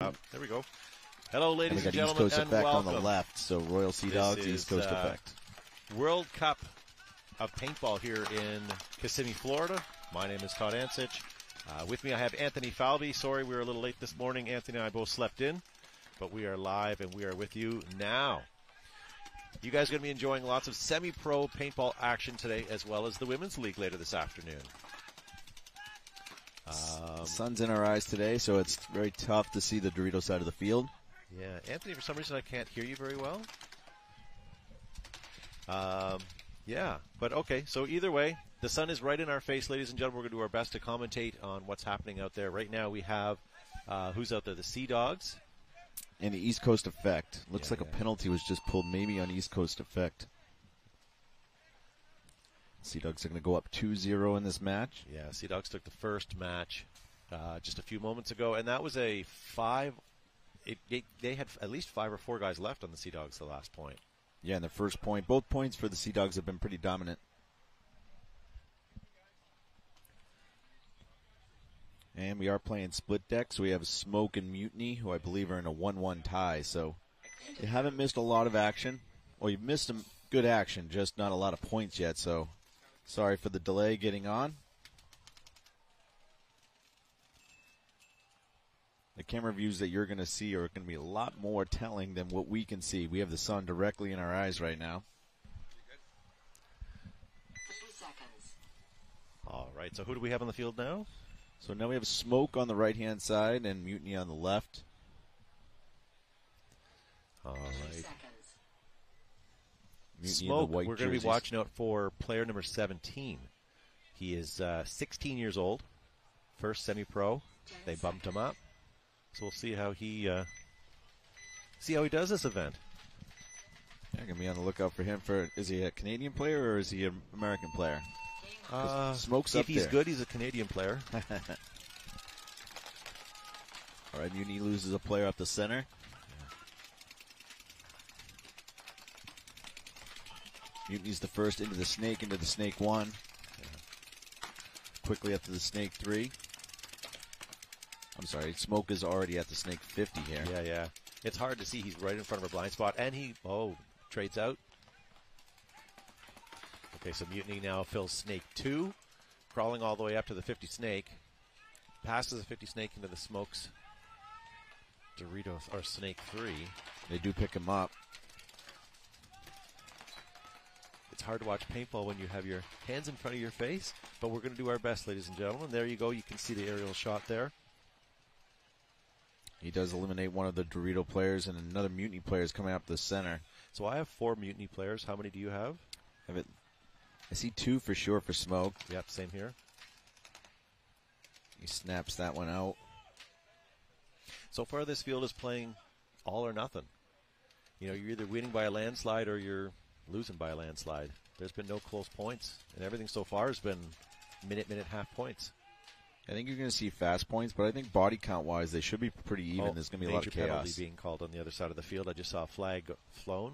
Oh, there we go. Hello, ladies and we got gentlemen, East Coast and effect welcome. on the left. So Royal Seadogs, East Coast effect. World Cup of Paintball here in Kissimmee, Florida. My name is Todd Ansich. With me I have Anthony Falvey. Sorry we were a little late this morning. Anthony and I both slept in, but we are live and we are with you now. You guys are going to be enjoying lots of semi-pro paintball action today, as well as the Women's League later this afternoon. The sun's in our eyes today, so it's very tough to see the Dorito side of the field. Yeah, Anthony, for some reason I can't hear you very well. Yeah, but okay, so either way, the sun is right in our face, ladies and gentlemen. We're going to do our best to commentate on what's happening out there. Right now we have, who's out there? The Seadogs. And the East Coast effect. Looks like a penalty was just pulled maybe on East Coast effect. Seadogs are going to go up 2-0 in this match. Yeah, Seadogs took the first match just a few moments ago, and that was a 5. They had at least 5 or 4 guys left on the Seadogs the last point. Yeah, and the first point. Both points for the Seadogs have been pretty dominant. And we are playing split deck, so we have Smoke and Mutiny, who I believe are in a 1-1 tie. So you haven't missed a lot of action. Well, you've missed some good action, just not a lot of points yet. So sorry for the delay getting on. The camera views that you're going to see are going to be a lot more telling than what we can see. We have the sun directly in our eyes right now. 30 seconds. All right, so who do we have on the field now? So now we have Smoke on the right-hand side and Mutiny on the left. All right. Mutiny Smoke, in the white we're going to be jerseys. watching out for player number 17. He is 16 years old, first semi-pro. They bumped him up. So we'll see how he does this event. Yeah, going to be on the lookout for him. Is he a Canadian player or is he an American player? Smoke's up if he's there. good, he's a Canadian player. All right, Mutiny loses a player up the center. Mutiny's the first into the snake 1. Quickly up to the snake 3. I'm sorry, Smoke is already at the snake 50 here. Yeah. It's hard to see. He's right in front of a blind spot, and he trades out. Okay, so Mutiny now fills snake 2, crawling all the way up to the 50 snake. Passes the 50 snake into the Smoke's Doritos, or snake 3. They do pick him up. It's hard to watch paintball when you have your hands in front of your face, but we're going to do our best, ladies and gentlemen. There you go. You can see the aerial shot there. He does eliminate one of the Dorito players, and another Mutiny player is coming up the center. So I have 4 Mutiny players. How many do you have? I see 2 for sure for Smoke. Yep, same here. He snaps that one out. So far, this field is playing all or nothing. You know, you're either winning by a landslide or you're losing by a landslide. There's been no close points, and everything so far has been minute, half points. I think you're going to see fast points, but I think body count-wise, they should be pretty even. There's going to be a lot of chaos. Major penalty being called on the other side of the field. I just saw a flag flown.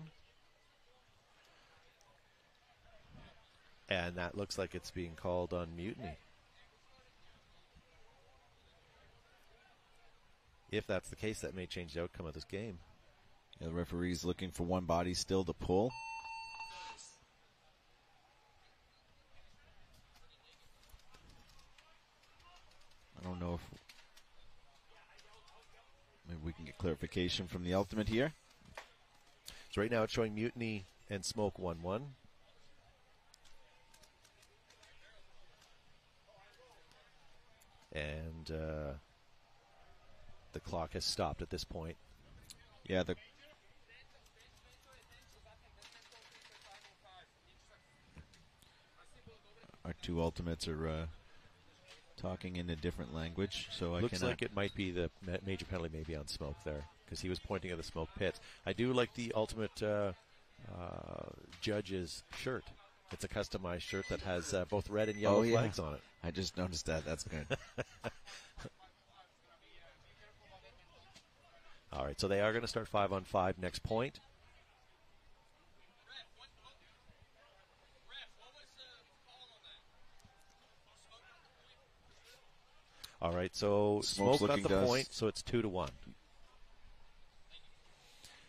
And that looks like it's being called on Mutiny. If that's the case, that may change the outcome of this game. Yeah, the referee's looking for one body still to pull. I don't know if maybe we can get clarification from the ultimate here. So right now it's showing Mutiny and Smoke 1-1. And the clock has stopped at this point. Yeah, our 2 ultimates are talking in a different language, so Looks like it might be the major penalty maybe on Smoke there, because he was pointing at the Smoke pits. I do like the ultimate judge's shirt. It's a customized shirt that has both red and yellow flags on it. I just noticed that. That's good. All right, so they are going to start 5-on-5 next point. All right, so Smoke got the point, so it's 2-1.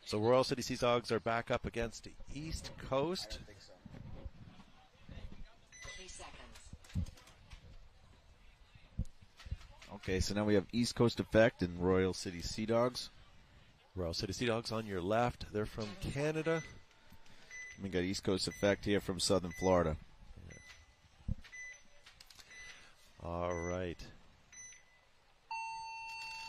So Royal City Seadogs are back up against East Coast. 3 seconds. Okay, so now we have East Coast Effect and Royal City Seadogs. Royal City Seadogs on your left. They're from Canada. We got East Coast Effect here from Southern Florida. All right.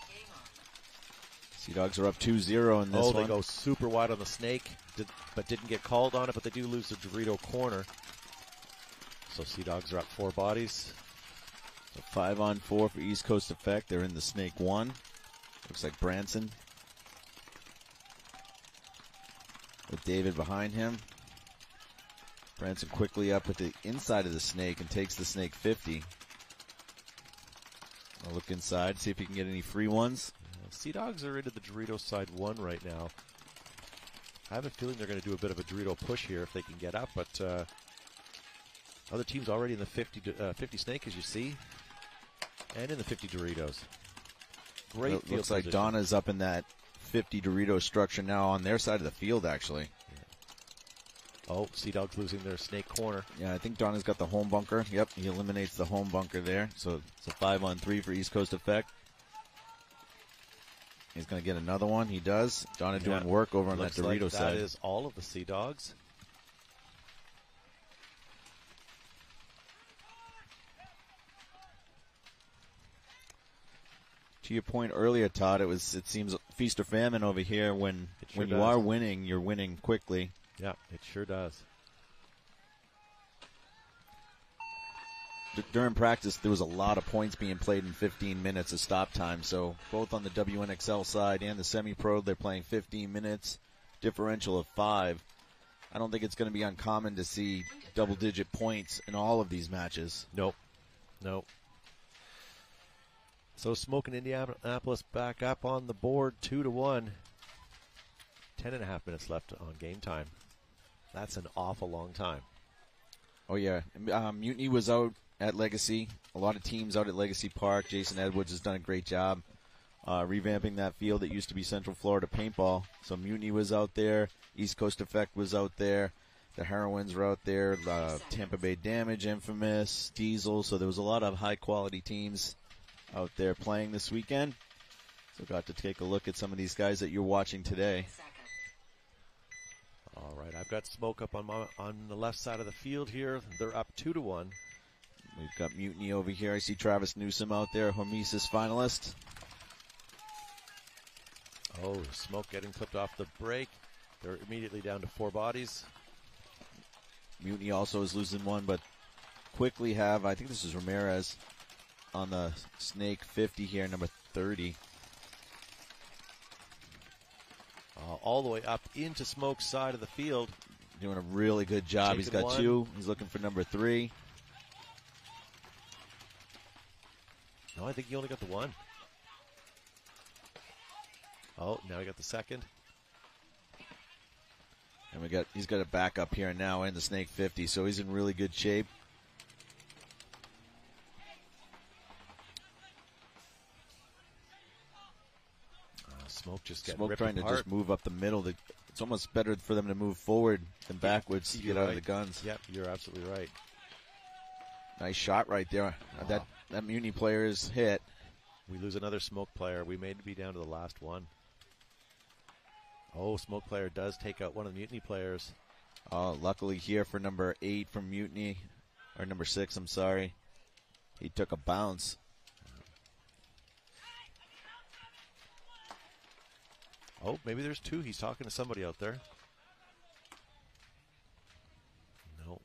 Game on. Seadogs are up 2-0 in this Oh, one. they go super wide on the snake, but didn't get called on it, but they do lose the Dorito corner. So Seadogs are up 4 bodies. So 5-on-4 for East Coast Effect. They're in the snake 1. Looks like Branson. With David behind him. Branson quickly up with the inside of the snake and takes the snake 50. I'll look inside, see if he can get any free ones. Seadogs are into the Dorito side 1 right now. I have a feeling they're going to do a bit of a Dorito push here if they can get up, but other teams already in the 50 snake, as you see, and in the 50 Doritos. Great It field looks like position. Donna's up in that 50 Dorito structure now on their side of the field, actually. Oh, Seadogs losing their snake corner. Yeah, I think Donna's got the home bunker. Yep, he eliminates the home bunker there. So it's a 5-on-3 for East Coast Effect. He's going to get another one. He does. Donna doing work over on that Looks Dorito like side. that is all of the Seadogs. To your point earlier, Todd, it seems feast or famine over here. When sure you does. are winning, you're winning quickly. Yeah, it sure does. During practice, there was a lot of points being played in 15 minutes of stop time. So both on the WNXL side and the semi-pro, they're playing 15 minutes, differential of 5. I don't think it's going to be uncommon to see double-digit points in all of these matches. Nope. So Smoke in Indianapolis back up on the board 2-1. 10.5 minutes left on game time. That's an awful long time. Oh, yeah. Mutiny was out at Legacy. A lot of teams out at Legacy Park. Jason Edwards has done a great job revamping that field that used to be Central Florida Paintball. So Mutiny was out there. East Coast Effect was out there. The Heroines were out there. Tampa Bay Damage, Infamous, Diesel. So there was a lot of high-quality teams out there playing this weekend. So got to take a look at some of these guys that you're watching today. Seconds. All right, I've got Smoke up on the left side of the field here. They're up 2-1. We've got Mutiny over here. I see Travis Newsom out there, Hormesis finalist. Oh, Smoke getting clipped off the break. They're immediately down to 4 bodies. Mutiny also is losing one, but quickly have, I think this is Ramirez on the Snake 50 here, number 30. All the way up into Smoke's side of the field. Doing a really good job. He's Taking got one. 2. He's looking for number 3. No, I think he only got the 1. Oh, now he got the second. And he's got a backup here now in the Snake 50, so he's in really good shape. Smoke just getting Smoke ripped trying apart. to just move up the middle. It's almost better for them to move forward than backwards to You're get out of right. the guns. Yep, you're absolutely right. Nice shot right there. That Mutiny player is hit. We lose another Smoke player. We may be down to the last one. Oh, Smoke player does take out one of the Mutiny players. Luckily here for number 8 from Mutiny, or number 6, I'm sorry. He took a bounce. Oh, maybe there's 2. He's talking to somebody out there. No.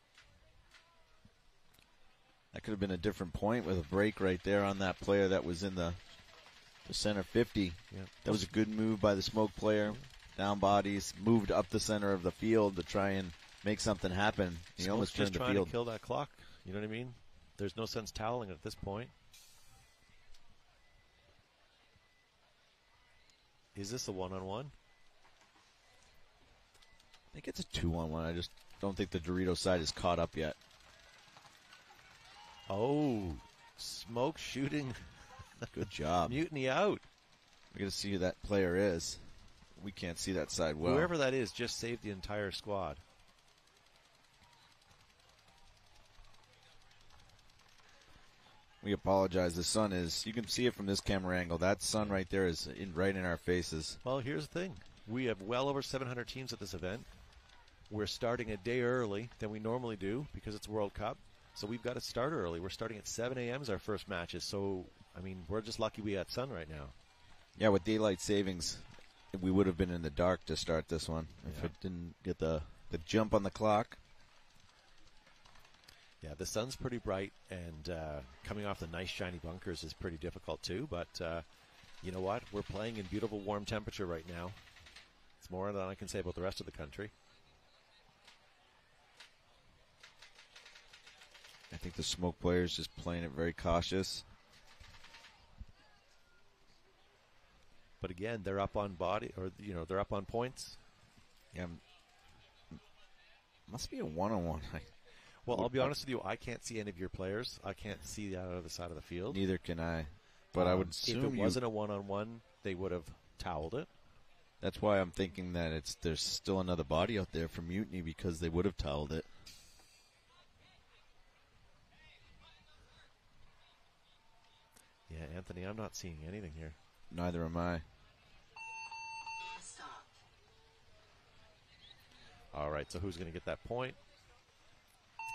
That could have been a different point with a break right there on that player that was in the center 50. Yeah. That was a good move by the Smoke player. Down bodies, moved up the center of the field to try and make something happen. He Smoke's almost turned just the trying field. to kill that clock. You know what I mean? There's no sense toweling at this point. Is this a one-on-one? I think it's a 2-on-1. I just don't think the Dorito side is caught up yet. Oh, Smoke shooting Good job. Mutiny out. We're going to see who that player is. We can't see that side well. Whoever that is just saved the entire squad. We apologize. The sun is, you can see it from this camera angle. That sun right there is right in our faces. Well, here's the thing. We have well over 700 teams at this event. We're starting a day early than we normally do because it's World Cup. So we've got to start early. We're starting at 7 a.m. as our first matches. So, I mean, we're just lucky we got sun right now. Yeah, with daylight savings, we would have been in the dark to start this one if it didn't get the jump on the clock. Yeah, the sun's pretty bright, and coming off the nice shiny bunkers is pretty difficult too. But you know what? We're playing in beautiful warm temperature right now. It's more than I can say about the rest of the country. I think the smoke players just playing it very cautious. But again, they're up on body, or they're up on points. Yeah, must be a one-on-one. Well, I'll be honest with you. I can't see any of your players. I can't see the other side of the field. Neither can I. But I would assume if it wasn't a one-on-one, they would have toweled it. That's why I'm thinking that there's still another body out there for Mutiny because they would have toweled it. Yeah, Anthony, I'm not seeing anything here. Neither am I. Stop. All right, so who's going to get that point?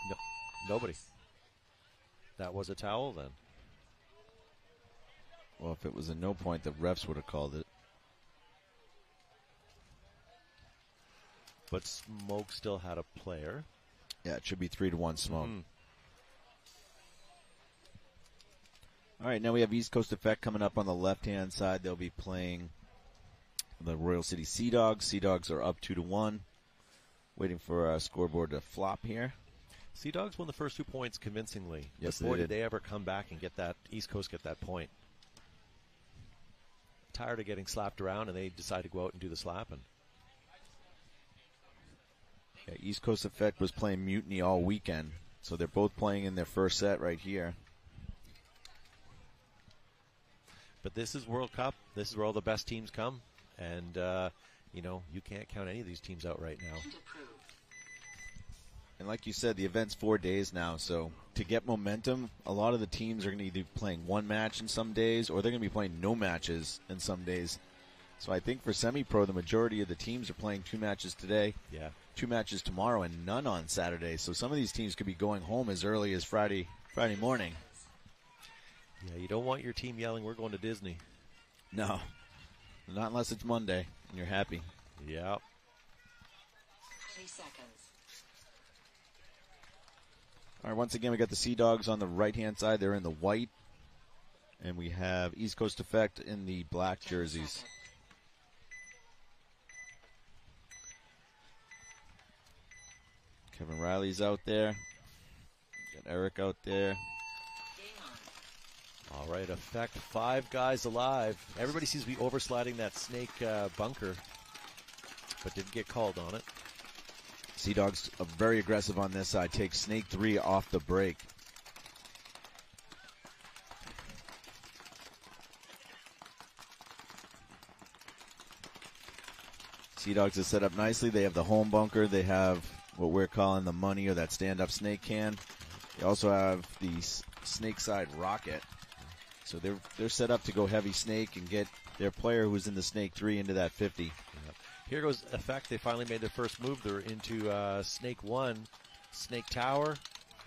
No, nobody. That was a towel then. Well, if it was a no point, the refs would have called it. But Smoke still had a player. Yeah, it should be 3-1 Smoke. Mm-hmm. All right, now we have East Coast Effect coming up on the left-hand side. They'll be playing the Royal City Seadogs. Seadogs are up 2-1. Waiting for our scoreboard to flop here. Seadogs won the first 2 points convincingly. Yes, but boy, they did. did they ever come back and get that East Coast get that point. Tired of getting slapped around, and they decide to go out and do the slapping. Yeah, East Coast Effect was playing Mutiny all weekend, so they're both playing in their first set right here. But this is World Cup. This is where all the best teams come. And, you can't count any of these teams out right now. And like you said, the event's 4 days now, so to get momentum, a lot of the teams are going to be playing one match in some days, or they're going to be playing no matches in some days. So I think for semi-pro, the majority of the teams are playing 2 matches today, 2 matches tomorrow, and none on Saturday. So some of these teams could be going home as early as Friday morning. Yeah, you don't want your team yelling, "We're going to Disney." No, not unless it's Monday and you're happy. Yep. 30 seconds. All right, once again, we got the Seadogs on the right-hand side. They're in the white. And we have East Coast Effect in the black jerseys. Kevin Riley's out there. Got Eric out there. All right, Effect, 5 guys alive. Everybody seems to be oversliding that snake bunker, but didn't get called on it. Seadogs are very aggressive on this side. Take Snake 3 off the break. Seadogs is set up nicely. They have the home bunker. They have what we're calling the money, or that stand-up snake can. They also have the snake side rocket. So they're set up to go heavy snake and get their player who's in the snake 3 into that 50. Yep. Here goes Effect. They finally made their first move. They're into snake 1, snake tower,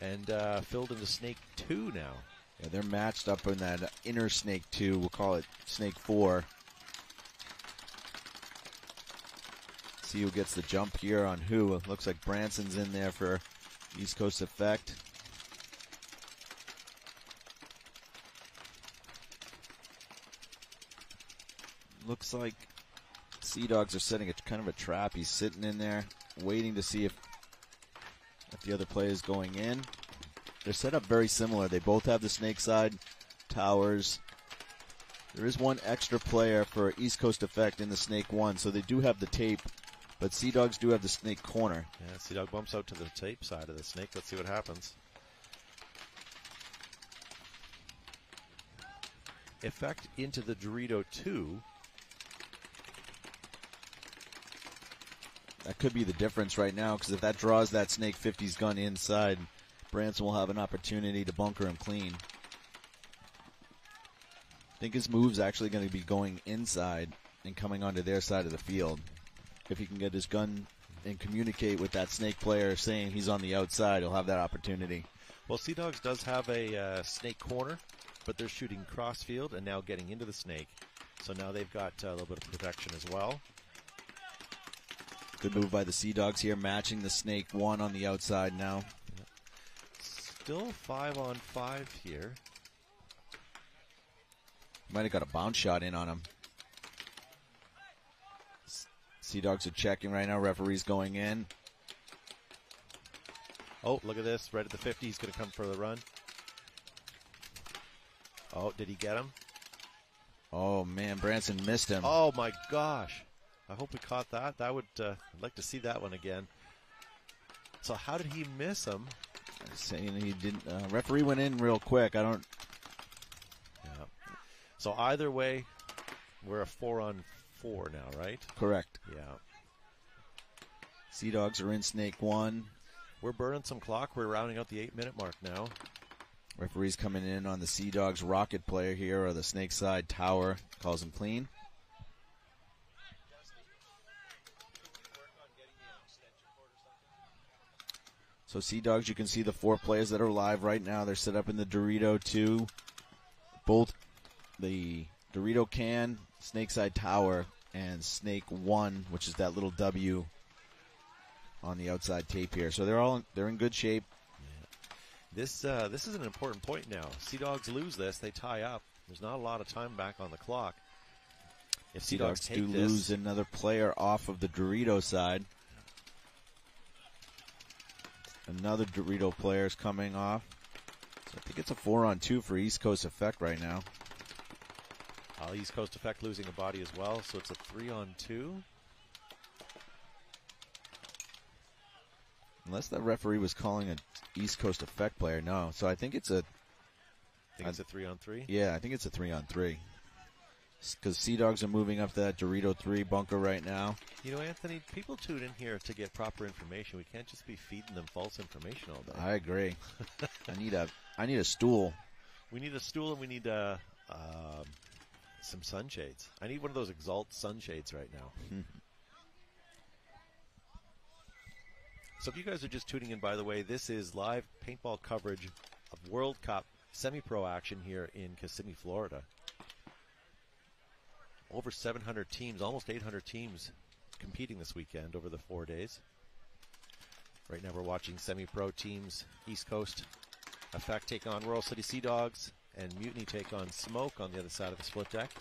and filled into snake 2 now. Yeah, they're matched up in that inner snake 2. We'll call it snake 4. See who gets the jump here on who. It looks like Branson's in there for East Coast Effect. Looks like Seadogs are setting kind of a trap. He's sitting in there waiting to see if the other play is going in. They're set up very similar. They both have the snake side towers. There is one extra player for East Coast Effect in the snake 1, so they do have the tape, but Seadogs do have the snake corner. Yeah, Seadog bumps out to the tape side of the snake. Let's see what happens. Effect into the Dorito 2. That could be the difference right now, because if that draws that Snake 50's gun inside, Branson will have an opportunity to bunker him clean. I think his move's actually going to be going inside and coming onto their side of the field. If he can get his gun and communicate with that Snake player saying he's on the outside, he'll have that opportunity. Well, Seadogs does have a Snake corner, but they're shooting crossfield and now getting into the Snake. So now they've got a little bit of protection as well. Good move by the Seadogs here, matching the Snake 1 on the outside now. Still 5-on-5 here. Might have got a bounce shot in on him. Seadogs are checking right now. Referee's going in. Oh, look at this. Right at the 50. He's going to come for the run. Oh, did he get him? Oh, man. Branson missed him. Oh, my gosh. I hope we caught that. That would, I'd like to see that one again. So how did he miss him? Saying he didn't. Referee went in real quick. I don't. Yeah. So either way, we're a 4-on-4 now, right? Correct. Yeah. Seadogs are in Snake 1. We're burning some clock. We're rounding out the 8-minute mark now. Referee's coming in on the Seadogs rocket player here, or the Snake side tower. Calls him clean. So Seadogs, you can see the 4 players that are live right now. They're set up in the Dorito 2. Both the Dorito can, Snake side tower, and Snake 1, which is that little W on the outside tape here. So they're in good shape. Yeah. This is an important point now. Seadogs lose this, they tie up. There's not a lot of time back on the clock. If Seadogs do lose another player off of the Dorito side. Another Dorito player is coming off. So I think it's a 4-on-2 for East Coast Effect right now. East Coast Effect losing a body as well, so it's a 3-on-2. Unless that referee was calling an East Coast Effect player, no. So I think it's a... I think it's a 3-on-3? Yeah, I think it's a 3-on-3. Because Seadogs are moving up that Dorito 3 bunker right now. You know, Anthony, people tune in here to get proper information. We can't just be feeding them false information all day. I agree. I need a stool. We need a stool and we need some sunshades. I need one of those Exalt sunshades right now. So if you guys are just tuning in, by the way, this is live paintball coverage of World Cup semi-pro action here in Kissimmee, Florida. Over 700 teams, almost 800 teams competing this weekend over the 4 days. Right now we're watching semi-pro teams, East Coast Effect take on Royal City Seadogs, and Mutiny take on Smoke on the other side of the split deck.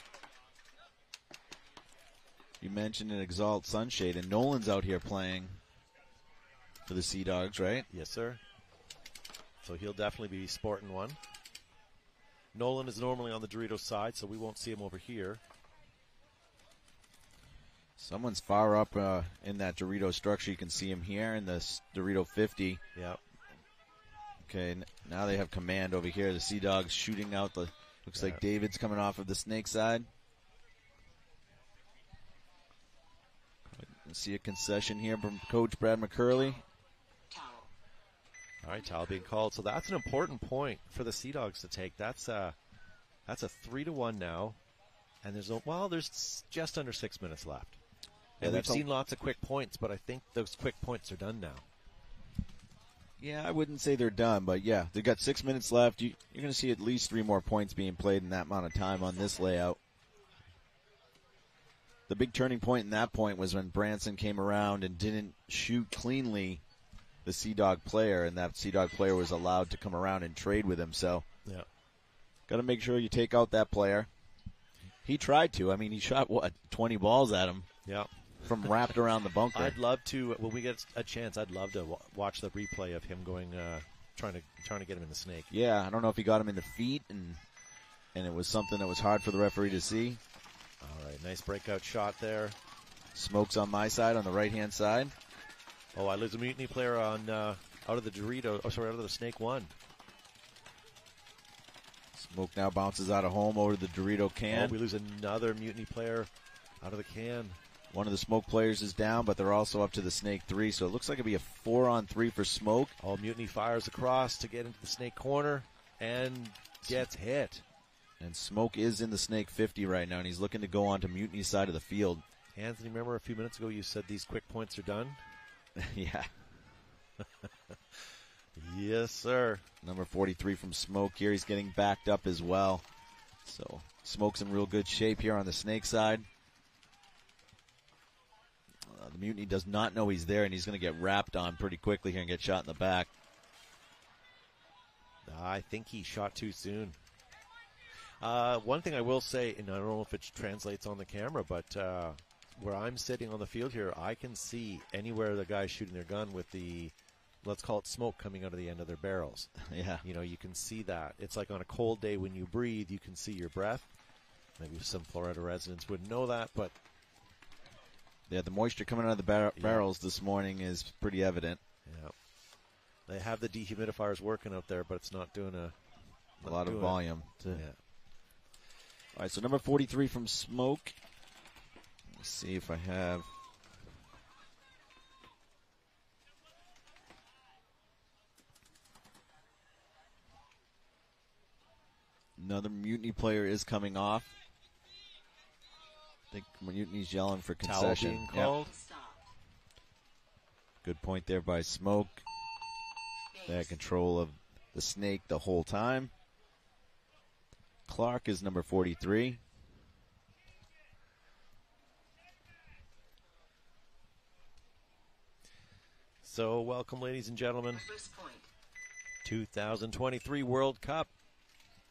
You mentioned an Exalt Sunshade, and Nolan's out here playing for the Seadogs, right? Yes, sir. So he'll definitely be sporting one. Nolan is normally on the Dorito side, so we won't see him over here. Someone's far up in that Dorito structure. You can see him here in the Dorito 50. Yep. Okay, now they have command over here. The Seadogs shooting out the... Looks like David's coming off of the Snake side. See a concession here from Coach Brad McCurley. All right, towel being called. So that's an important point for the Seadogs to take. That's a 3-1 now. And there's just under 6 minutes left. And we've seen lots of quick points, but I think those quick points are done now. Yeah, I wouldn't say they're done, but yeah, they've got 6 minutes left. You're going to see at least 3 more points being played in that amount of time on this layout. The big turning point in that point was when Branson came around and didn't shoot cleanly the Seadog player, and that Seadog player was allowed to come around and trade with him. So, yeah, got to make sure you take out that player. He tried to. I mean, he shot, 20 balls at him. Yeah. From wrapped around the bunker. I'd love to, when we get a chance, I'd love to watch the replay of him going, trying to get him in the Snake. Yeah, I don't know if he got him in the feet, and it was something that was hard for the referee to see. All right, nice breakout shot there. Smoke's on my side, on the right-hand side. Oh, I lose a Mutiny player on out of the Dorito. Oh, sorry, out of the Snake 1. Smoke now bounces out of home over to the Dorito can. Oh, we lose another Mutiny player out of the can. One of the Smoke players is down, but they're also up to the Snake 3, so it looks like it'll be a 4-on-3 for Smoke. All Mutiny fires across to get into the Snake corner and gets hit. And Smoke is in the Snake 50 right now, and he's looking to go on to Mutiny's side of the field. Anthony, remember a few minutes ago you said these quick points are done? Yeah. Yes, sir. Number 43 from Smoke here. He's getting backed up as well. So Smoke's in real good shape here on the Snake side. The Mutiny does not know he's there, and he's going to get wrapped on pretty quickly here and get shot in the back. I think he shot too soon. One thing I will say, and I don't know if it translates on the camera, but where I'm sitting on the field here, I can see anywhere the guy's shooting their gun with the, let's call it smoke coming out of the end of their barrels. Yeah. You know, you can see that. It's like on a cold day when you breathe, you can see your breath. Maybe some Florida residents wouldn't know that, but yeah, the moisture coming out of the barrels this morning is pretty evident. Yeah. They have the dehumidifiers working out there, but it's not doing a lot of volume. Yeah. All right, so number 43 from Smoke. Let's see if I have. Another Mutiny player is coming off. I think Mutiny's yelling for concession. Towel being called. Stop. Good point there by Smoke. They had control of the Snake the whole time. Clark is number 43. So welcome, ladies and gentlemen. First point. 2023 World Cup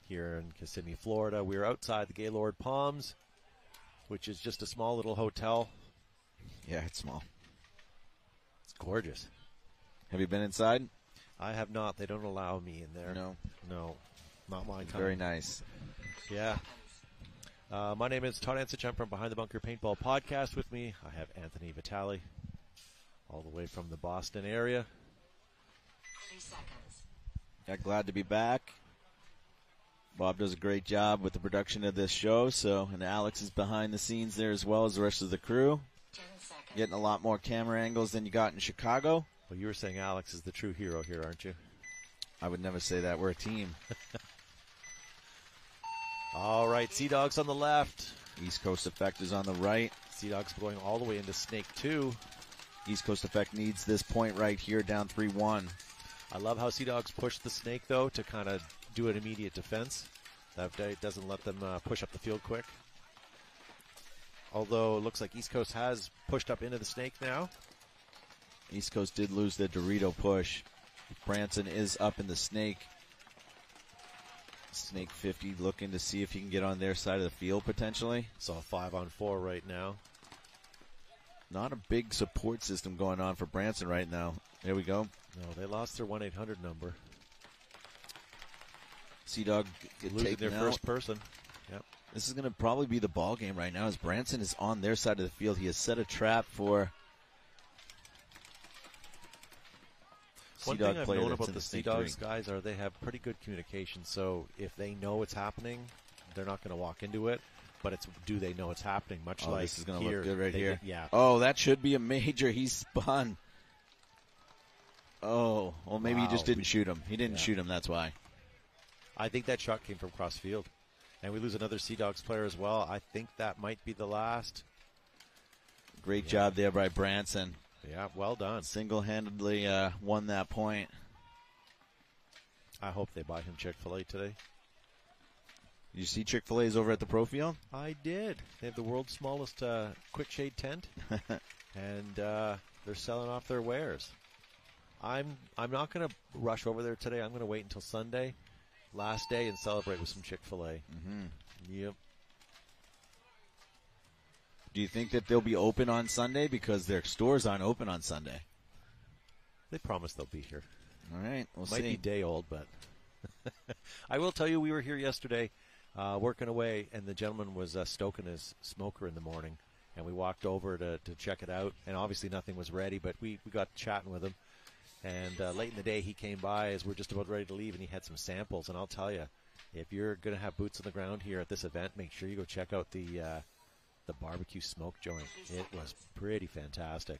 here in Kissimmee, Florida. We're outside the Gaylord Palms, which is just a small little hotel. Yeah, it's small. It's gorgeous. Have you been inside? I have not. They don't allow me in there. No. No, not my kind. Very nice. Yeah. My name is Todd Ansich. I'm from Behind the Bunker Paintball Podcast. With me, I have Anthony Vitale, all the way from the Boston area. 30 seconds. Yeah, glad to be back. Bob does a great job with the production of this show, and Alex is behind the scenes there as well as the rest of the crew. 10 seconds. Getting a lot more camera angles than you got in Chicago. Well, you were saying Alex is the true hero here, aren't you? I would never say that. We're a team. All right, Seadogs on the left. East Coast Effect is on the right. Seadogs going all the way into Snake 2. East Coast Effect needs this point right here, down 3-1. I love how Seadogs push the Snake, though, to kind of do an immediate defense. That doesn't let them push up the field quick. Although it looks like East Coast has pushed up into the Snake now. East Coast did lose the Dorito push. Branson is up in the Snake. Snake 50 looking to see if he can get on their side of the field potentially. Saw a 5-on-4 right now. Not a big support system going on for Branson right now. There we go. No, they lost their 1-800 number. Seadog Losing their first person. Yep. This is going to probably be the ball game right now as Branson is on their side of the field. He has set a trap for One Seadog thing I've player known that's about in the Snake Seadogs 3. guys are they have pretty good communication. So if they know it's happening, they're not going to walk into it. But it's do they know it's happening? Much like this is going to here, look good right they- here. Yeah. Oh, that should be a major. He spun. Oh, well, maybe he just Wow. didn't shoot him. He didn't Yeah. shoot him. That's why. I think that shot came from cross field. And we lose another Seadogs player as well. I think that might be the last. Great job there by Branson. Yeah, well done. Single-handedly won that point. I hope they buy him Chick-fil-A today. Did you see Chick-fil-A's over at the Pro Field? I did. They have the world's smallest quick shade tent, and they're selling off their wares. I'm not going to rush over there today. I'm going to wait until Sunday, last day, and celebrate with some Chick-fil-A. Mm-hmm. Yep. Do you think that they'll be open on Sunday because their stores aren't open on Sunday? They promise they'll be here. All right, we'll Might see. be day old, but I will tell you, we were here yesterday working away, and the gentleman was stoking his smoker in the morning, and we walked over to check it out, and obviously nothing was ready, but we got chatting with him, and late in the day he came by as we're just about ready to leave, and he had some samples, and I'll tell you, if you're going to have boots on the ground here at this event, make sure you go check out the the barbecue smoke joint. It was pretty fantastic.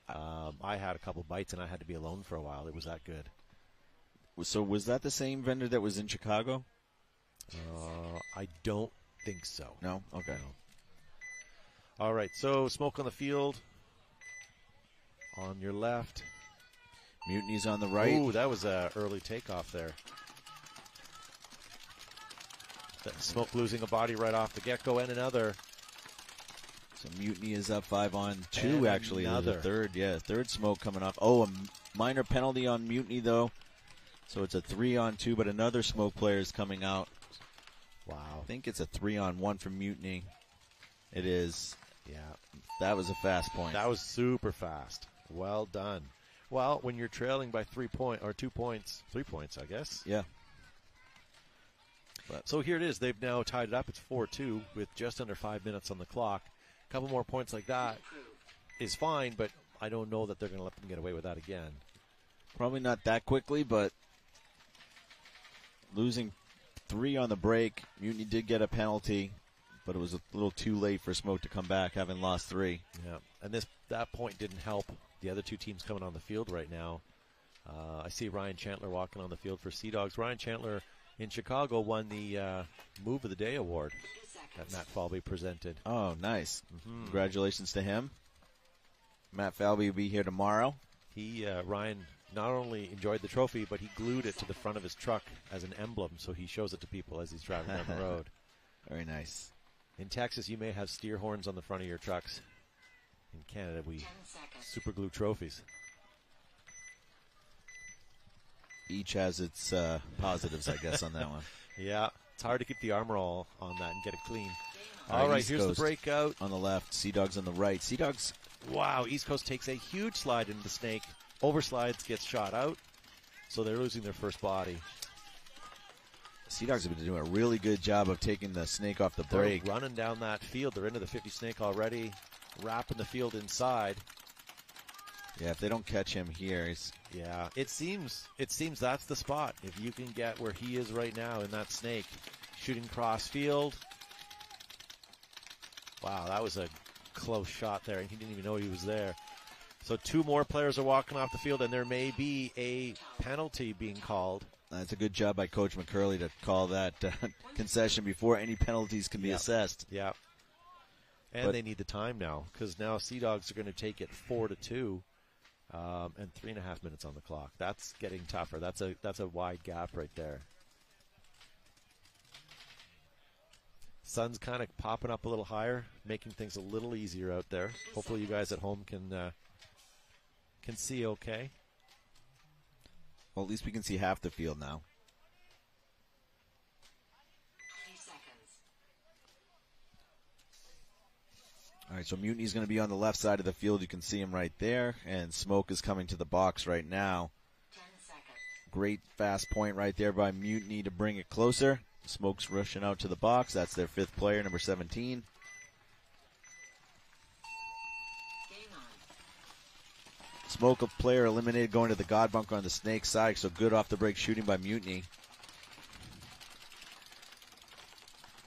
I had a couple bites, and I had to be alone for a while. It was that good. So was that the same vendor that was in Chicago? I don't think so. No? Okay. No. All right, so smoke on the field. On your left. Mutiny's on the right. Ooh, that was an early takeoff there. Smoke losing a body right off the get-go, and another. So Mutiny is up 5-on-2, And actually. another. Third smoke coming off. Oh, a minor penalty on Mutiny, though. So it's a 3-on-2, but another smoke player is coming out. Wow. I think it's a 3-on-1 for Mutiny. It is. Yeah. That was a fast point. That was super fast. Well done. Well, when you're trailing by 3 points, I guess. Yeah. So here it is. They've now tied it up. It's 4-2 with just under 5 minutes on the clock. A couple more points like that is fine, but I don't know that they're going to let them get away with that again. Probably not that quickly, but losing 3 on the break. Mutiny did get a penalty, but it was a little too late for Smoke to come back, having lost 3. Yeah, and that point didn't help the other two teams coming on the field right now. I see Ryan Chandler walking on the field for Seadogs. Ryan Chandler in Chicago won the Move of the Day award that Matt Falvey presented. Oh, nice. Mm-hmm. Congratulations to him. Matt Falvey will be here tomorrow. Ryan not only enjoyed the trophy, but he glued it to the front of his truck as an emblem, so he shows it to people as he's driving down the road. Very nice. In Texas, you may have steer horns on the front of your trucks. In Canada, we super glue trophies. Each has its positives, I guess, on that one. Yeah, it's hard to keep the armor all on that and get it clean. All All right, East here's Coast the breakout. on the left, Seadogs on the right. Seadogs, Wow, East Coast takes a huge slide into the snake. Overslides, gets shot out, so they're losing their first body. Seadogs have been doing a really good job of taking the snake off the They're break. running down that field. They're into the 50 snake already, wrapping the field inside. Yeah, if they don't catch him here, he's Yeah, it seems that's the spot. If you can get where he is right now in that snake, shooting cross field. Wow, that was a close shot there, and he didn't even know he was there. So 2 more players are walking off the field, and there may be a penalty being called. That's a good job by Coach McCurley to call that concession before any penalties can be assessed. Yeah. And they need the time now, because now Seadogs are going to take it 4-2, and 3.5 minutes on the clock. That's getting tougher. That's a wide gap right there. Sun's kind of popping up a little higher, making things a little easier out there. Hopefully you guys at home can see okay. Well, at least we can see half the field now. 3 seconds. All right, so Mutiny's going to be on the left side of the field. You can see him right there, and Smoke is coming to the box right now. 10 seconds. Great fast point right there by Mutiny to bring it closer. Smoke's rushing out to the box. That's their 5th player, number 17. Game on. Smoke, a player eliminated going to the God bunker on the snake side, so good off the break shooting by Mutiny.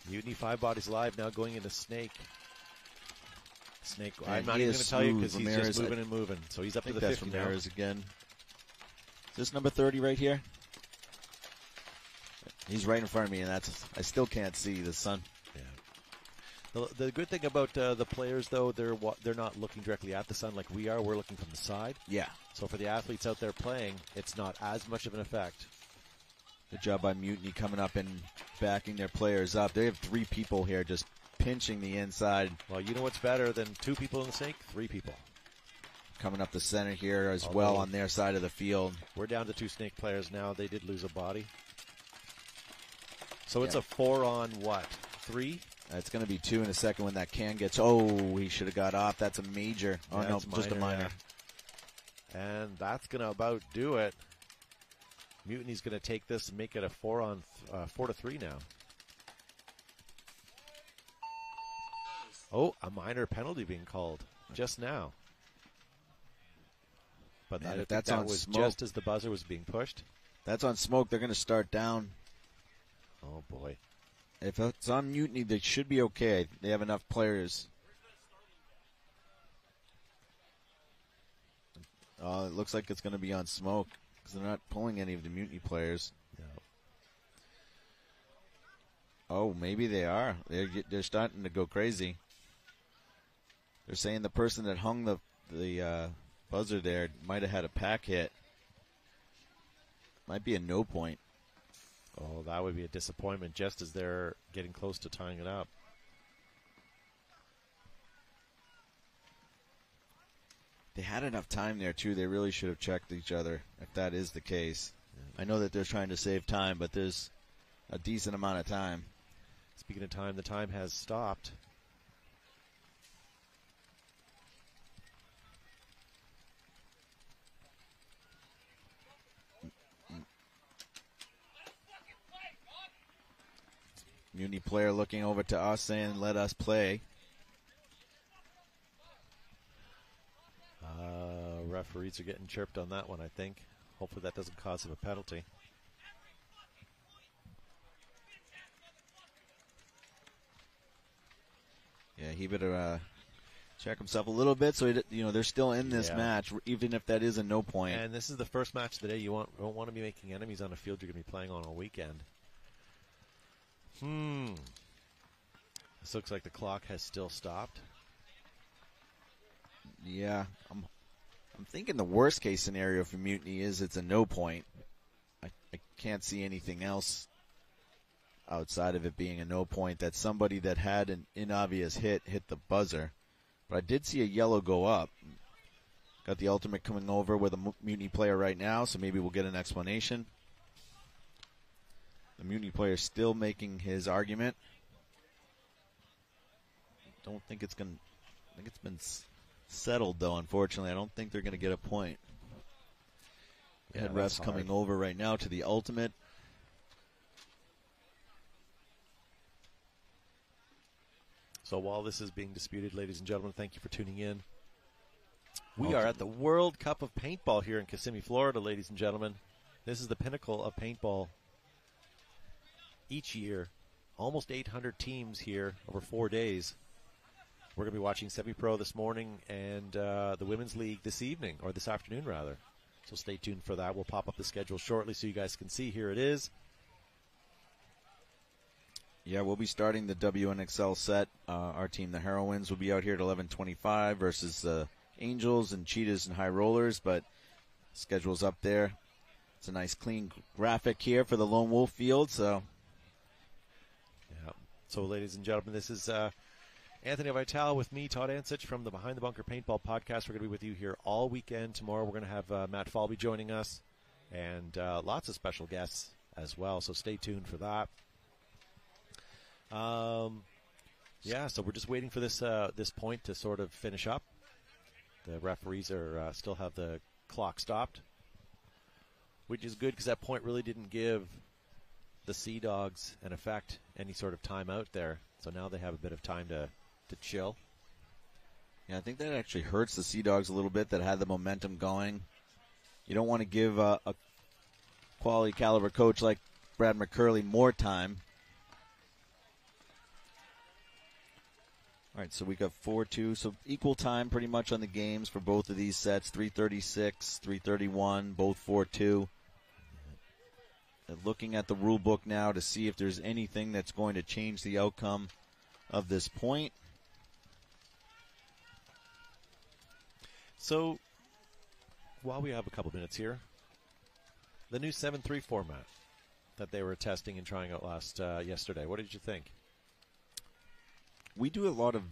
Mutiny 5 bodies live now going into snake. Snake, And I'm not he even is going to tell you smooth. because he's Ramirez, just moving and moving. So he's up I to think the that's 50 now. Ramirez again. Is this number 30 right here? He's right in front of me, and I still can't see the sun. Yeah. The good thing about the players, though, they're not looking directly at the sun like we are. We're looking from the side. Yeah. So for the athletes out there playing, it's not as much of an effect. Good job by Mutiny coming up and backing their players up. They have 3 people here just pinching the inside. Well, you know what's better than 2 people in the snake? 3 people. Coming up the center here as well on their side of the field. We're down to 2 snake players now. They did lose a body. So it's a 4 on what? 3? It's going to be 2 in a second when that can gets. Oh, he should have got off. That's a major. Oh, no, just a minor. Yeah. And that's going to about do it. Mutiny's going to take this and make it a 4-3 now. Oh, a minor penalty being called just now. But Man, if that that's on was Smoke, just as the buzzer was being pushed. That's on Smoke. They're going to start down. Oh, boy. If it's on Mutiny, they should be okay. They have enough players. It looks like it's going to be on smoke because they're not pulling any of the Mutiny players. No. Oh, maybe they are. They're starting to go crazy. They're saying the person that hung the buzzer there might have had a pack hit. Might be a no point. Oh, that would be a disappointment just as they're getting close to tying it up. They had enough time there, too. They really should have checked each other, if that is the case. I know that they're trying to save time, but there's a decent amount of time. Speaking of time, the time has stopped. Mutiny player looking over to us saying, let us play. Referees are getting chirped on that one, I think. Hopefully that doesn't cause him a penalty. Yeah, he better check himself a little bit so they're still in this match, even if that is a no point. And this is the first match of the day. You don't want to be making enemies on a field you're going to be playing on all weekend. This looks like the clock has still stopped. Yeah, I'm thinking the worst case scenario for Mutiny is it's a no point. I can't see anything else outside of it being a no point, that somebody that had an inobvious hit the buzzer. But I did see a yellow go up. Got the ultimate coming over with a Mutiny player right now, so maybe we'll get an explanation. The Mutiny player still making his argument. Don't think it's going to... I think it's been settled, though, unfortunately. I don't think they're going to get a point. Yeah, Head refs coming over right now to the ultimate. So while this is being disputed, ladies and gentlemen, thank you for tuning in. We are at the World Cup of Paintball here in Kissimmee, Florida, ladies and gentlemen. This is the pinnacle of paintball. Each year, almost 800 teams here over 4 days. We're going to be watching semi-pro this morning and the Women's League this evening, or this afternoon, rather. So stay tuned for that. We'll pop up the schedule shortly so you guys can see. Here it is. Yeah, we'll be starting the WNXL set. Our team, the Heroines, will be out here at 11:25 versus the Angels and Cheetahs and High Rollers, but schedule's up there. It's a nice clean graphic here for the Lone Wolf field. So, yeah. So, ladies and gentlemen, this is Anthony Vitale with me, Todd Ansich from the Behind the Bunker Paintball Podcast. We're going to be with you here all weekend. Tomorrow we're going to have Matt Falby joining us and lots of special guests as well, so stay tuned for that. Yeah, so we're just waiting for this point to sort of finish up. The referees are still have the clock stopped, which is good because that point really didn't give the Seadogs, in effect, any sort of time out there. So now they have a bit of time to chill. Yeah, I think that actually hurts the Seadogs a little bit that had the momentum going. You don't want to give a quality caliber coach like Brad McCurley more time. All right, so we got 4-2, so equal time pretty much on the games for both of these sets, 3:36, 3:31, both 4-2. Looking at the rule book now to see if there's anything that's going to change the outcome of this point. So, while we have a couple minutes here, the new 7-3 format that they were testing and trying out yesterday, what did you think? We do a lot of,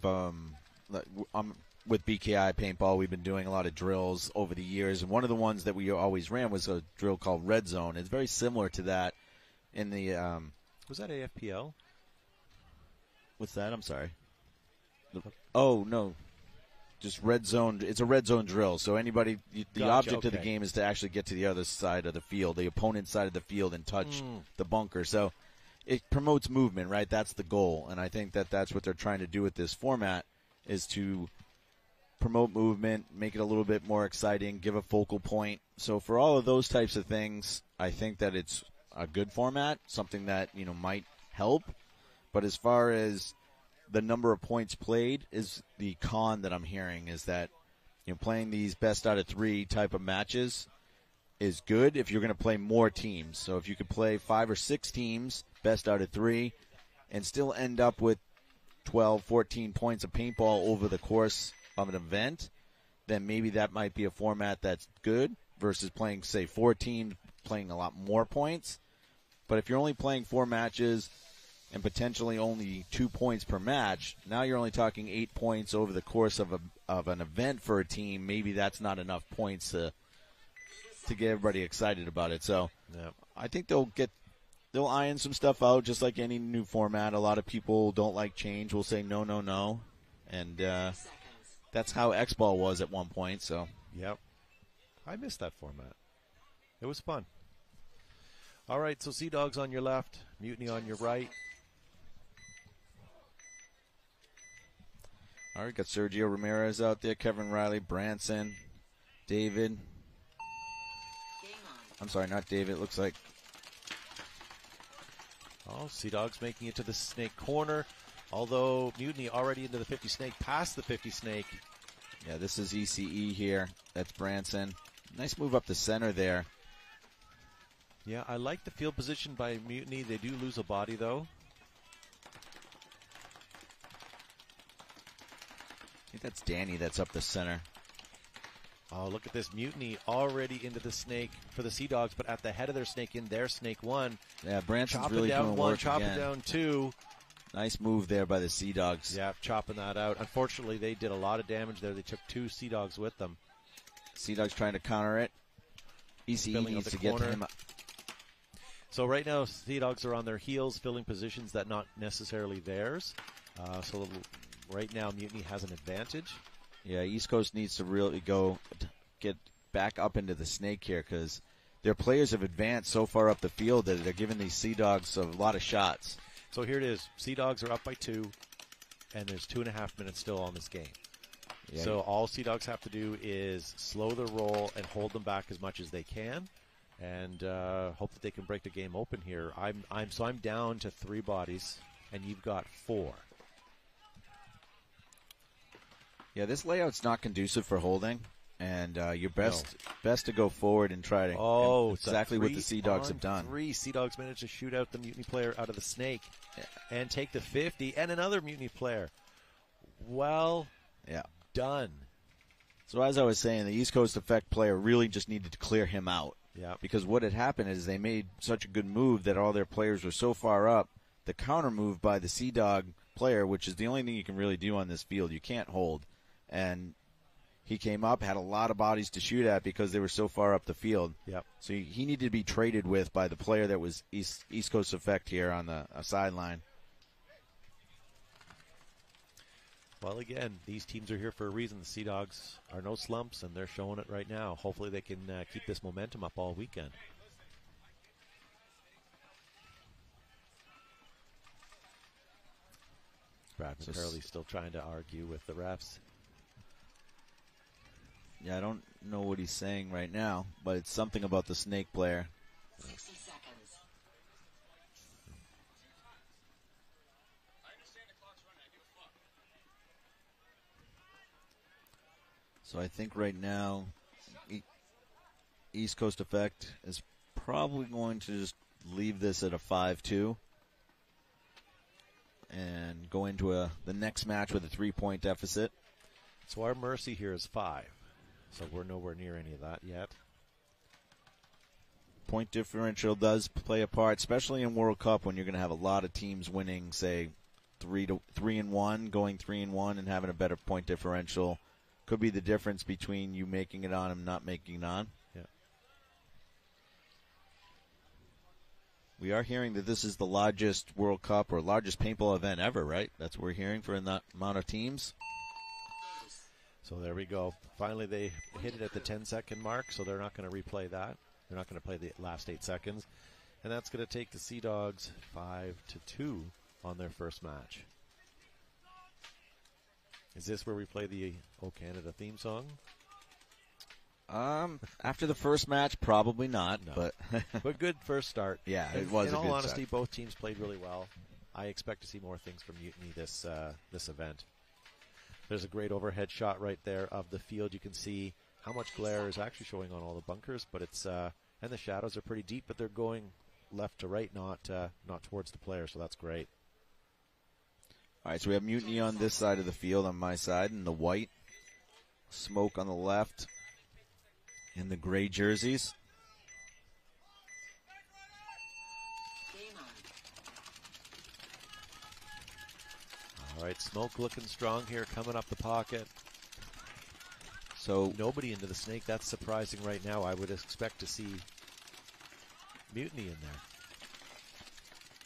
with BKI Paintball, we've been doing a lot of drills over the years, and one of the ones that we always ran was a drill called Red Zone. It's very similar to that in the... was that AFPL? What's that? I'm sorry. Oh, no. Just Red Zone. It's a Red Zone drill, so anybody... The object of the game is to actually get to the other side of the field, the opponent's side of the field, and touch the bunker. So it promotes movement, right? That's the goal, and I think that that's what they're trying to do with this format, is to promote movement, make it a little bit more exciting, give a focal point. So for all of those types of things, I think that it's a good format, something that, might help. But as far as the number of points played, is the con that I'm hearing is that playing these best out of 3 type of matches is good if you're going to play more teams. So if you could play 5 or 6 teams, best out of 3, and still end up with 12, 14 points of paintball over the course of an event, then maybe that might be a format that's good versus playing, say, 4 teams, playing a lot more points. But if you're only playing 4 matches and potentially only 2 points per match, now you're only talking 8 points over the course of an event for a team. Maybe that's not enough points to get everybody excited about it. So I think they'll iron some stuff out just like any new format. A lot of people don't like change, will say no, no, no. And that's how X-Ball was at one point. So Yep. I missed that format. It was fun. All right, so Seadogs on your left, Mutiny on your right. all right, got Sergio Ramirez out there, Kevin Riley, Branson, David. Game on. I'm sorry, not David. It looks like Seadogs making it to the snake corner. Although Mutiny already into the 50 snake, past the 50 snake. Yeah, this is ECE here. That's Branson. Nice move up the center there. Yeah, I like the field position by Mutiny. They do lose a body, though. I think that's Danny that's up the center. Oh, look at this. Mutiny already into the snake for the Seadogs, but at the head of their snake in their snake 1. Yeah, Branson's Chopping really down doing 1, work chopping again. down 2. Nice move there by the Seadogs. Yeah, chopping that out. Unfortunately, they did a lot of damage there. They took 2 Seadogs with them. Seadogs trying to counter it. ECE Filling needs up to the get corner. him. So right now, Seadogs are on their heels, filling positions that not necessarily theirs. So right now, Mutiny has an advantage. Yeah, East Coast needs to really get back up into the snake here because their players have advanced so far up the field that they're giving these Seadogs a lot of shots. So here it is. Seadogs are up by 2, and there's 2.5 minutes still on this game. Yeah. So all Seadogs have to do is slow their roll and hold them back as much as they can, and hope that they can break the game open here. I'm down to 3 bodies, and you've got 4. Yeah, this layout's not conducive for holding, and you're best to go forward and try to. Oh, and exactly what the Seadogs have done. 3 Seadogs managed to shoot out the Mutiny player out of the snake and take the 50, and another Mutiny player. Well done. So as I was saying, the East Coast Effect player really just needed to clear him out. Yeah. Because what had happened is they made such a good move that all their players were so far up. The counter move by the Seadog player, which is the only thing you can really do on this field, you can't hold. And he came up, had a lot of bodies to shoot at because they were so far up the field. Yep. So he needed to be traded with by the player that was East Coast Effect here on the sideline. Well, again, these teams are here for a reason. The Seadogs are no slumps, and they're showing it right now. Hopefully they can keep this momentum up all weekend. Brad McCurley still trying to argue with the refs. Yeah, I don't know what he's saying right now, but it's something about the snake player. 60 seconds. So I think right now, East Coast Effect is probably going to just leave this at a 5-2 and go into the next match with a 3-point deficit. So our mercy here is 5. So we're nowhere near any of that yet. Point differential does play a part, especially in World Cup when you're going to have a lot of teams winning, say, 3-1, going 3-1, and having a better point differential. Could be the difference between you making it on and not making it on. Yeah. We are hearing that this is the largest World Cup or largest paintball event ever, right? That's what we're hearing for that amount of teams. So there we go. Finally, they hit it at the 10-second mark, so they're not going to replay that. They're not going to play the last 8 seconds. And that's going to take the Seadogs 5-2 on their first match. Is this where we play the O Canada theme song? After the first match, probably not. No. But good first start. Yeah, it was in a all good honesty, start. both teams played really well. I expect to see more things from Mutiny this event. There's a great overhead shot right there of the field. You can see how much glare is actually showing on all the bunkers, but it's and the shadows are pretty deep, but they're going left to right, not towards the player, so that's great. All right, so we have Mutiny on this side of the field, on my side, in the white. Smoke on the left in the gray jerseys. Game on. All right, Smoke looking strong here, coming up the pocket. So Nobody into the snake. That's surprising right now. I would expect to see Mutiny in there.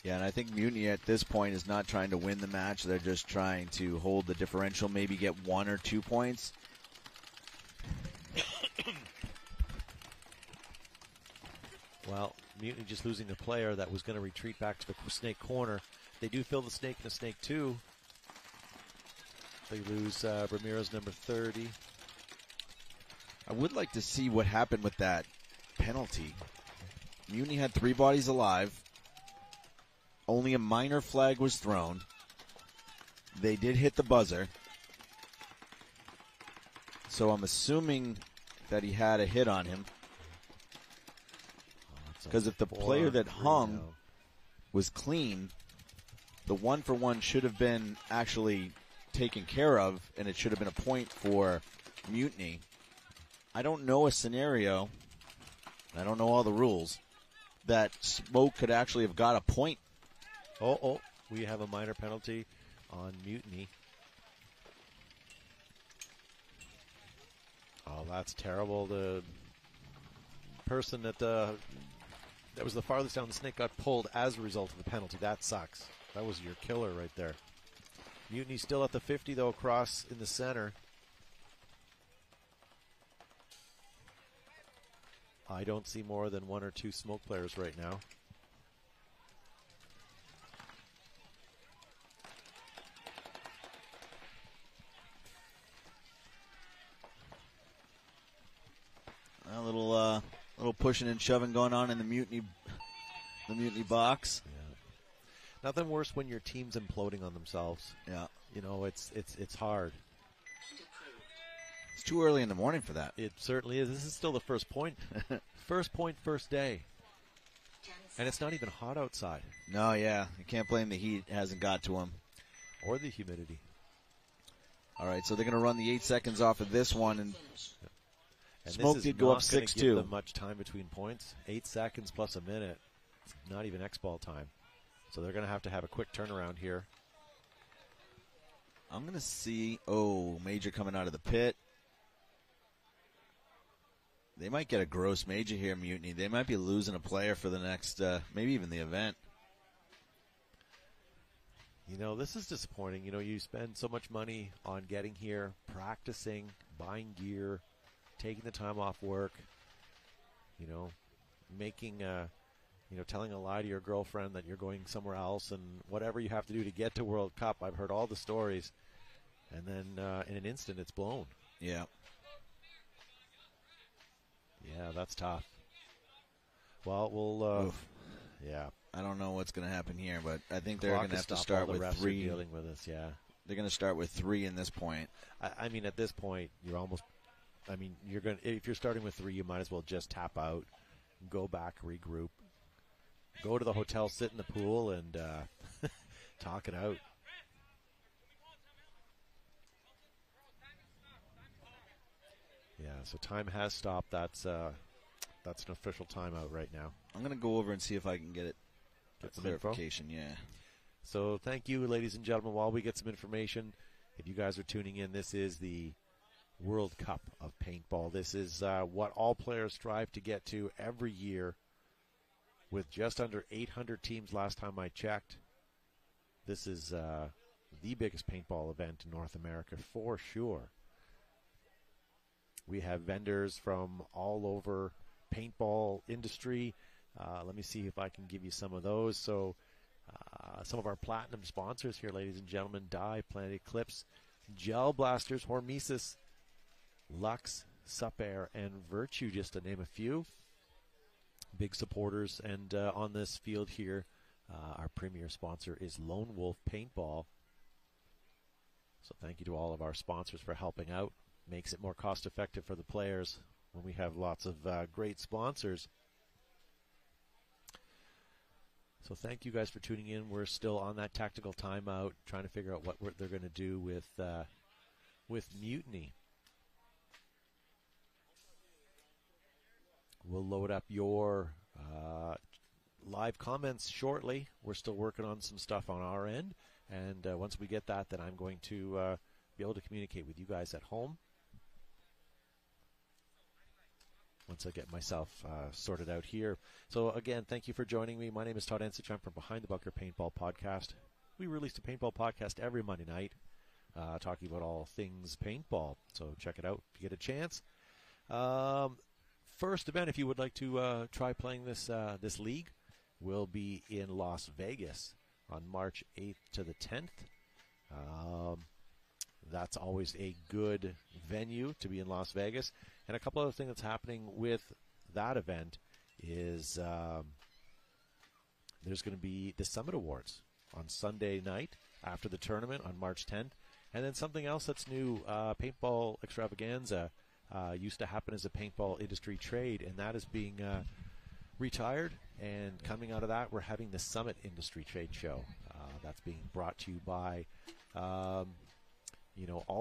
yeah, and I think Mutiny at this point is not trying to win the match. They're just trying to hold the differential, maybe get 1 or 2 points. Well, Mutiny just losing a player that was going to retreat back to the snake corner. They do fill the snake in a snake 2. They lose Ramirez, number 30. I would like to see what happened with that penalty. Mutiny had 3 bodies alive. Only a minor flag was thrown. They did hit the buzzer. So I'm assuming that he had a hit on him. Because if the player that hung now. was clean, the 1-for-1 should have been actually taken care of, and it should have been a point for Mutiny. I don't know a scenario, I don't know all the rules, that Smoke could actually have got a point. Oh, we have a minor penalty on Mutiny. Oh, that's terrible. The person that was the farthest down the snake got pulled as a result of the penalty. That sucks. That was your killer right there. Mutiny still at the 50, though, across in the center. I don't see more than 1 or 2 Smoke players right now. A little pushing and shoving going on in the Mutiny box. Yeah. Nothing worse when your team's imploding on themselves. Yeah. You know, it's hard. It's too early in the morning for that. It certainly is. This is still the first point. First point, first day. And it's not even hot outside. No, yeah. You can't blame the heat. It hasn't got to him. Or the humidity. All right, so they're going to run the 8 seconds off of this one. And Smoke this is did go up not gonna 6-2. give them much time between points. 8 seconds plus a minute. It's not even X-ball time. So they're going to have a quick turnaround here. I'm going to see, Major coming out of the pit. They might get a gross Major here, Mutiny. They might be losing a player for the next, maybe even the event. You know, this is disappointing. You know, you spend so much money on getting here, practicing, buying gear, taking the time off work, you know, telling a lie to your girlfriend that you're going somewhere else and whatever you have to do to get to World Cup. I've heard all the stories. And then in an instant, it's blown. Yeah. Yeah, that's tough. Well, yeah. I don't know what's going to happen here, but I think they're Clock going to is have to stopped. start All the with refs are 3. dealing with us, yeah. They're going to start with 3 in this point. I mean, at this point, if you're starting with 3, you might as well just tap out, go back, regroup, go to the hotel, sit in the pool, and talk it out. Yeah, so time has stopped. That's an official timeout right now. I'm going to go over and see if I can get some info? clarification. Yeah. So thank you, ladies and gentlemen. While we get some information, if you guys are tuning in, this is the World Cup of Paintball. This is what all players strive to get to every year with just under 800 teams last time I checked. This is the biggest paintball event in North America for sure. We have vendors from all over paintball industry. Let me see if I can give you some of those. So some of our platinum sponsors here, ladies and gentlemen: Dye, Planet Eclipse, Gel Blasters, Hormesis, Lux, Supair, and Virtue, just to name a few. Big supporters. And on this field here, our premier sponsor is Lone Wolf Paintball. So thank you to all of our sponsors for helping out. Makes it more cost effective for the players when we have lots of great sponsors. So thank you guys for tuning in. We're still on that tactical timeout, trying to figure out what they're going to do with Mutiny. We'll load up your live comments shortly. We're still working on some stuff on our end, and once we get that, then I'm going to be able to communicate with you guys at home. Once I get myself sorted out here. So again, thank you for joining me. My name is Todd Ensich. I'm from Behind the Bunker Paintball Podcast. We release a paintball podcast every Monday night, talking about all things paintball. So check it out if you get a chance. First event, if you would like to try playing this league, will be in Las Vegas on March 8th to the 10th. That's always a good venue to be in Las Vegas. And a couple other things that's happening with that event is there's going to be the Summit Awards on Sunday night after the tournament on March 10th. And then something else that's new, Paintball Extravaganza used to happen as a paintball industry trade, and that is being retired. And coming out of that, we're having the Summit Industry Trade Show. That's being brought to you by all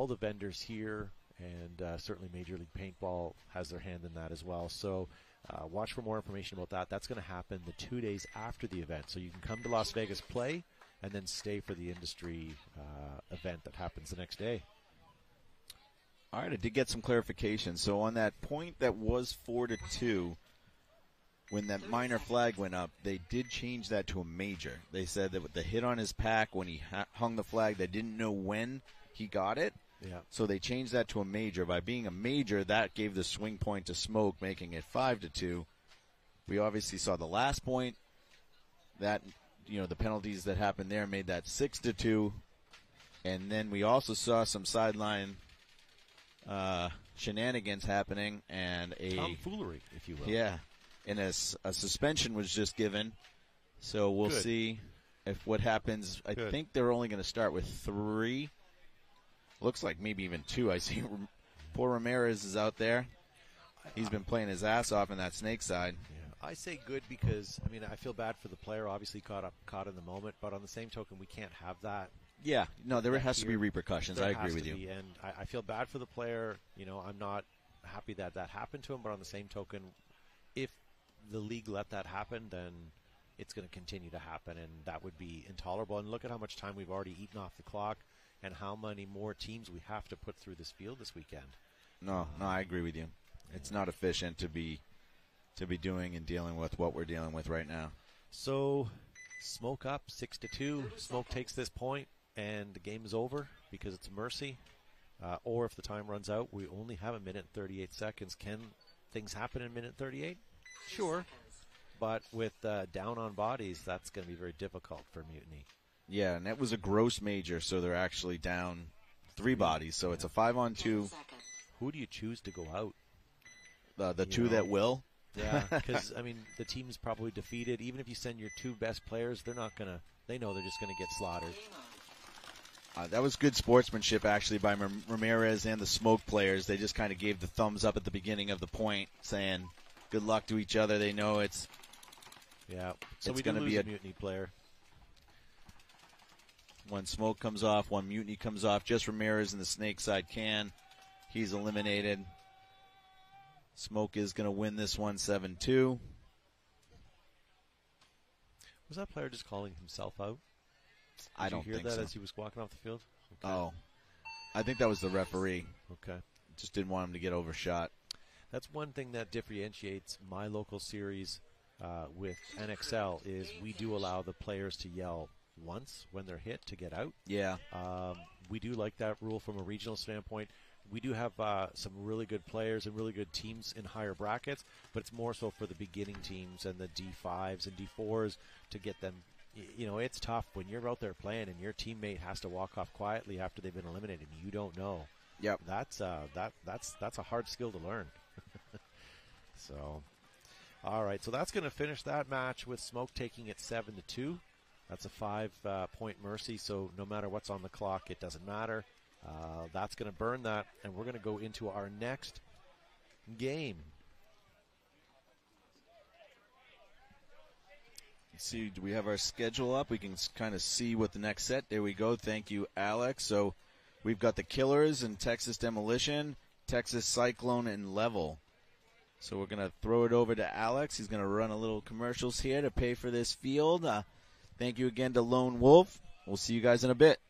the vendors here, and certainly Major League Paintball has their hand in that as well. So watch for more information about that. That's going to happen the 2 days after the event. So you can come to Las Vegas, play, and then stay for the industry event that happens the next day. All right, I did get some clarification. So on that point that was 4-2, when that minor flag went up, they did change that to a major. They said that with the hit on his pack when he hung the flag, they didn't know when he got it. Yeah. So they changed that to a major. By being a major, that gave the swing point to Smoke, making it 5-2. We obviously saw the last point. That, the penalties that happened there made that 6-2. And then we also saw some sideline shenanigans happening and tomfoolery, if you will. Yeah. And a suspension was just given. So we'll see if what happens. I think they're only going to start with 3. Looks like maybe even 2. I see poor Ramirez is out there. He's been playing his ass off in that snake side. Yeah. I say good because, I feel bad for the player, obviously caught in the moment, but on the same token, we can't have that. Yeah, no, there has to be repercussions. I agree with you. And I feel bad for the player. I'm not happy that happened to him, but on the same token, if the league let that happen, then it's going to continue to happen, and that would be intolerable. And look at how much time we've already eaten off the clock and how many more teams we have to put through this field this weekend. No, I agree with you. It's not efficient to be doing and dealing with what we're dealing with right now. So, Smoke up 6-2. Smoke takes this point, and the game is over because it's mercy. Or if the time runs out, we only have 1 minute and 38 seconds. Can things happen in 1 minute 38? Sure. But with down on bodies, that's going to be very difficult for Mutiny. Yeah, and that was a gross major, so they're actually down 3 bodies. So it's a 5-on-2. Who do you choose to go out? The 2 that will. Yeah, because, the team's probably defeated. Even if you send your 2 best players, they know they're just going to get slaughtered. That was good sportsmanship, actually, by Ramirez and the Smoke players. They just kind of gave the thumbs up at the beginning of the point, saying good luck to each other. They know it's so we going to be a Mutiny player. One Smoke comes off, one Mutiny comes off. Just Ramirez in the snake side can. He's eliminated. Smoke is going to win this one 7-2. Was that player just calling himself out? I don't think so. Did you hear that as he was walking off the field? Okay. Oh, I think that was the referee. Okay. Just didn't want him to get overshot. That's one thing that differentiates my local series with NXL is we do allow the players to yell once when they're hit to get out. Yeah. We do like that rule from a regional standpoint. We do have some really good players and really good teams in higher brackets, but it's more so for the beginning teams and the D5s and D4s to get them. It's tough when you're out there playing and your teammate has to walk off quietly after they've been eliminated and you don't know. Yep. That's a hard skill to learn. So, all right. So that's going to finish that match with Smoke taking it 7-2. That's a 5-point mercy. So no matter what's on the clock, it doesn't matter. That's going to burn that, and we're going to go into our next game. See, do we have our schedule up? We can kind of see what the next set. There we go. Thank you, Alex. So we've got the Killers and Texas Demolition, Texas Cyclone, and Level. So we're going to throw it over to Alex. He's going to run a little commercials here to pay for this field. Thank you again to Lone Wolf. We'll see you guys in a bit.